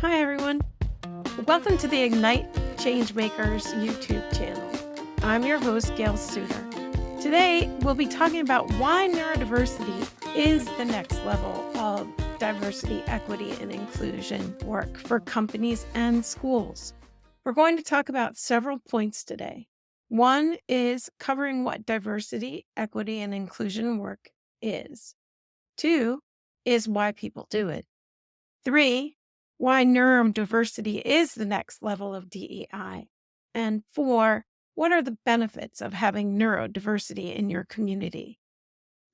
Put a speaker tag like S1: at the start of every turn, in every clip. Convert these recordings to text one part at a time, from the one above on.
S1: Hi, everyone. Welcome to the Ignite Changemakers YouTube channel. I'm your host, Gail Suitor. Today, we'll be talking about why neurodiversity is the next level of diversity, equity, and inclusion work for companies and schools. We're going to talk about several points today. One is covering what diversity, equity, and inclusion work is. Two is why people do it. Three, why neurodiversity is the next level of DEI. And four, what are the benefits of having neurodiversity in your community?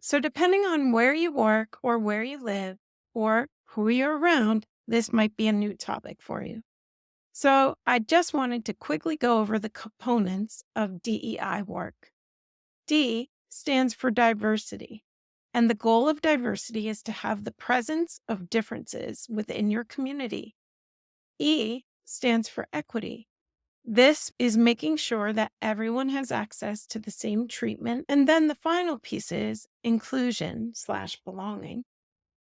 S1: So depending on where you work or where you live or who you're around, this might be a new topic for you. So I just wanted to quickly go over the components of DEI work. D stands for diversity. And the goal of diversity is to have the presence of differences within your community. E stands for equity. This is making sure that everyone has access to the same treatment. And then the final piece is inclusion/belonging.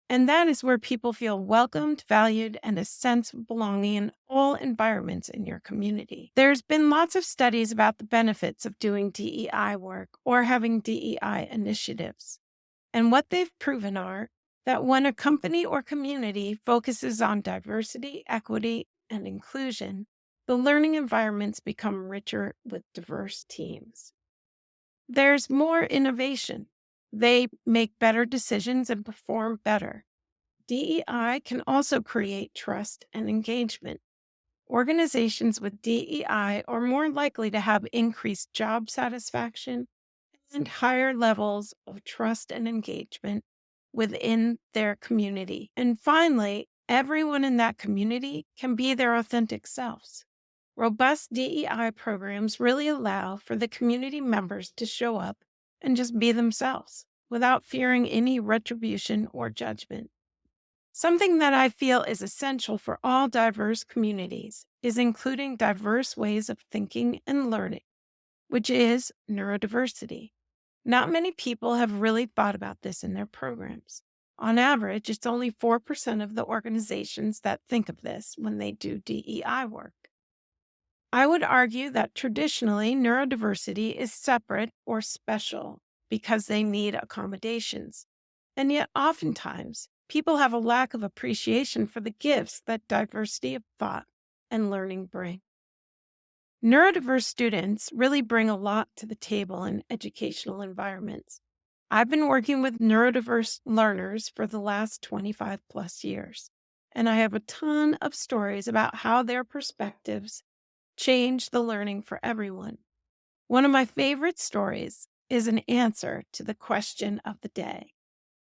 S1: And that is where people feel welcomed, valued, and a sense of belonging in all environments in your community. There's been lots of studies about the benefits of doing DEI work or having DEI initiatives. And what they've proven are that when a company or community focuses on diversity, equity, and inclusion, the learning environments become richer with diverse teams. There's more innovation. They make better decisions and perform better. DEI can also create trust and engagement. Organizations with DEI are more likely to have increased job satisfaction and higher levels of trust and engagement within their community. And finally, everyone in that community can be their authentic selves. Robust DEI programs really allow for the community members to show up and just be themselves without fearing any retribution or judgment. Something that I feel is essential for all diverse communities is including diverse ways of thinking and learning, which is neurodiversity. Not many people have really thought about this in their programs. On average, it's only 4% of the organizations that think of this when they do DEI work. I would argue that traditionally, neurodiversity is separate or special because they need accommodations. And yet, oftentimes, people have a lack of appreciation for the gifts that diversity of thought and learning bring. Neurodiverse students really bring a lot to the table in educational environments. I've been working with neurodiverse learners for the last 25 plus years, and I have a ton of stories about how their perspectives change the learning for everyone. One of my favorite stories is an answer to the question of the day.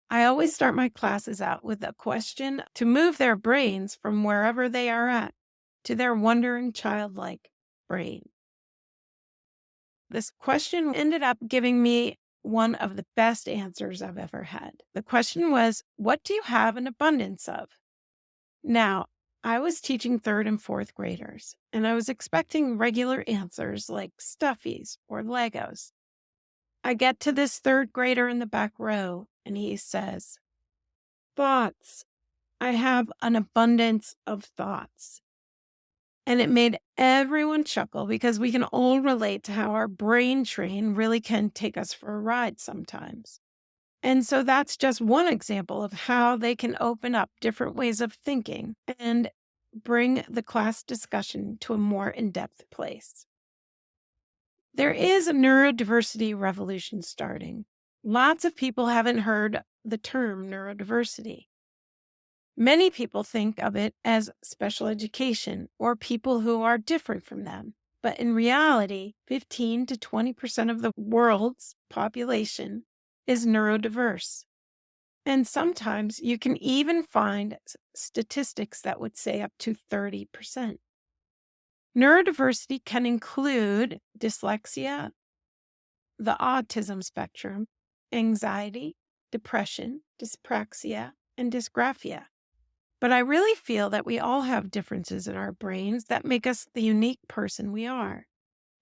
S1: I always start my classes out with a question to move their brains from wherever they are at to their wondering childlike brain. This question ended up giving me one of the best answers I've ever had. The question was, what do you have an abundance of? Now, I was teaching 3rd and 4th graders, and I was expecting regular answers like stuffies or Legos. I get to this 3rd grader in the back row, and he says, thoughts. I have an abundance of thoughts. And it made everyone chuckle because we can all relate to how our brain train really can take us for a ride sometimes. And so that's just one example of how they can open up different ways of thinking and bring the class discussion to a more in-depth place. There is a neurodiversity revolution starting. Lots of people haven't heard the term neurodiversity. Many people think of it as special education or people who are different from them. But in reality, 15 to 20% of the world's population is neurodiverse. And sometimes you can even find statistics that would say up to 30%. Neurodiversity can include dyslexia, the autism spectrum, anxiety, depression, dyspraxia, and dysgraphia. But I really feel that we all have differences in our brains that make us the unique person we are.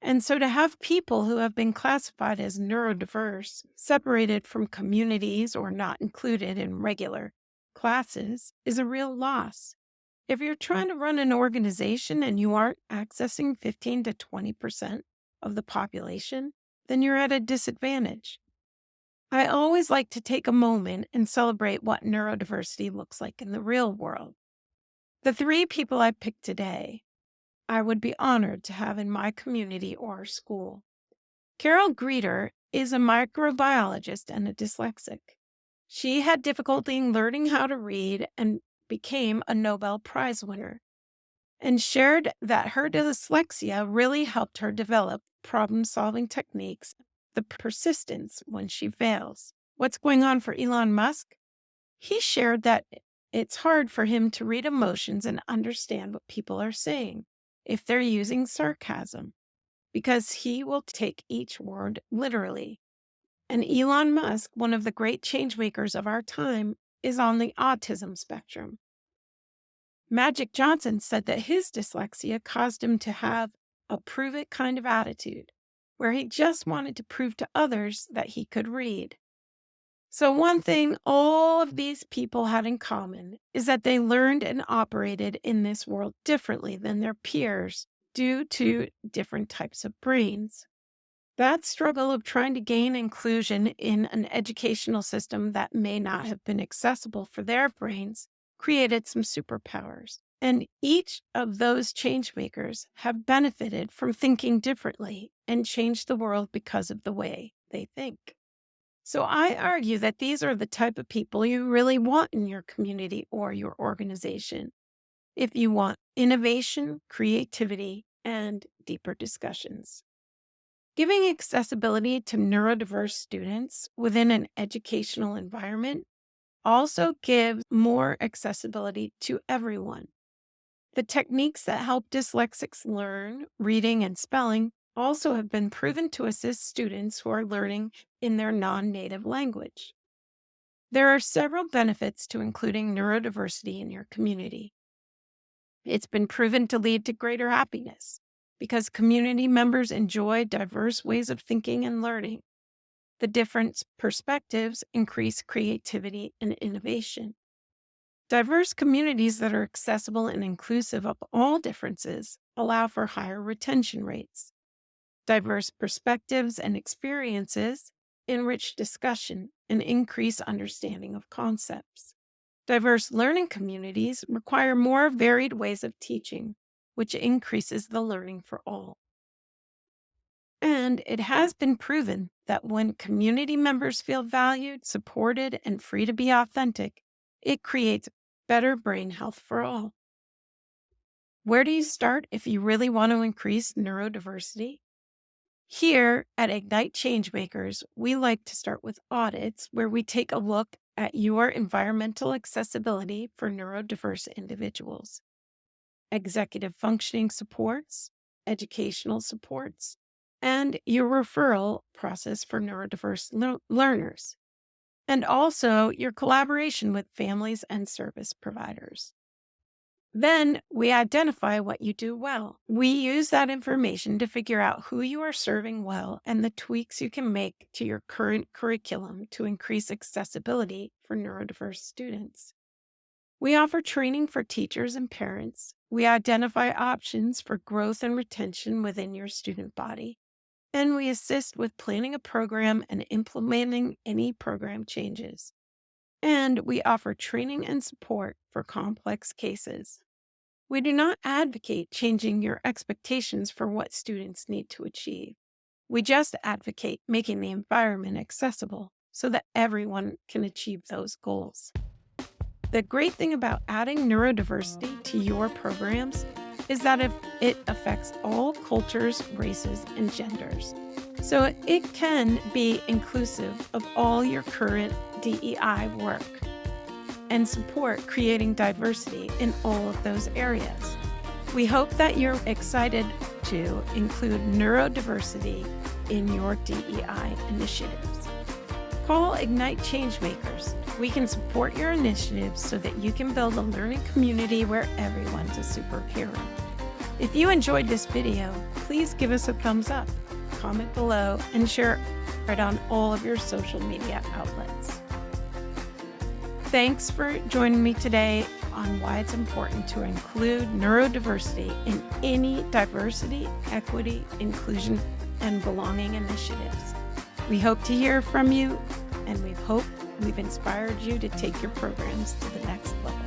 S1: And so to have people who have been classified as neurodiverse, separated from communities or not included in regular classes, is a real loss. If you're trying to run an organization and you aren't accessing 15 to 20% of the population, then you're at a disadvantage. I always like to take a moment and celebrate what neurodiversity looks like in the real world. The three people I picked today, I would be honored to have in my community or school. Carol Greeter is a microbiologist and a dyslexic. She had difficulty in learning how to read and became a Nobel Prize winner, and shared that her dyslexia really helped her develop problem-solving techniques, the persistence when she fails. What's going on for Elon Musk? He shared that it's hard for him to read emotions and understand what people are saying if they're using sarcasm, because he will take each word literally. And Elon Musk, one of the great changemakers of our time, is on the autism spectrum. Magic Johnson said that his dyslexia caused him to have a prove it kind of attitude, where he just wanted to prove to others that he could read. So one thing all of these people had in common is that they learned and operated in this world differently than their peers due to different types of brains. That struggle of trying to gain inclusion in an educational system that may not have been accessible for their brains created some superpowers. And each of those change makers have benefited from thinking differently and changed the world because of the way they think. So I argue that these are the type of people you really want in your community or your organization if you want innovation, creativity, and deeper discussions. Giving accessibility to neurodiverse students within an educational environment also gives more accessibility to everyone. The techniques that help dyslexics learn reading and spelling also have been proven to assist students who are learning in their non-native language. There are several benefits to including neurodiversity in your community. It's been proven to lead to greater happiness because community members enjoy diverse ways of thinking and learning. The different perspectives increase creativity and innovation. Diverse communities that are accessible and inclusive of all differences allow for higher retention rates. Diverse perspectives and experiences enrich discussion and increase understanding of concepts. Diverse learning communities require more varied ways of teaching, which increases the learning for all. And it has been proven that when community members feel valued, supported, and free to be authentic, it creates better brain health for all. Where do you start if you really want to increase neurodiversity? Here at Ignite Changemakers, we like to start with audits where we take a look at your environmental accessibility for neurodiverse individuals, executive functioning supports, educational supports, and your referral process for neurodiverse learners, and also your collaboration with families and service providers. Then we identify what you do well. We use that information to figure out who you are serving well and the tweaks you can make to your current curriculum to increase accessibility for neurodiverse students. We offer training for teachers and parents. We identify options for growth and retention within your student body. And we assist with planning a program and implementing any program changes. And we offer training and support for complex cases. We do not advocate changing your expectations for what students need to achieve. We just advocate making the environment accessible so that everyone can achieve those goals. The great thing about adding neurodiversity to your programs is that it affects all cultures, races, and genders. So it can be inclusive of all your current DEI work and support creating diversity in all of those areas. We hope that you're excited to include neurodiversity in your DEI initiatives. Call Ignite Changemakers. We can support your initiatives so that you can build a learning community where everyone's a superhero. If you enjoyed this video, please give us a thumbs up, comment below, and share it on all of your social media outlets. Thanks for joining me today. on why it's important to include neurodiversity in any diversity, equity, inclusion, and belonging initiatives. We hope to hear from you, and we hope we've inspired you to take your programs to the next level.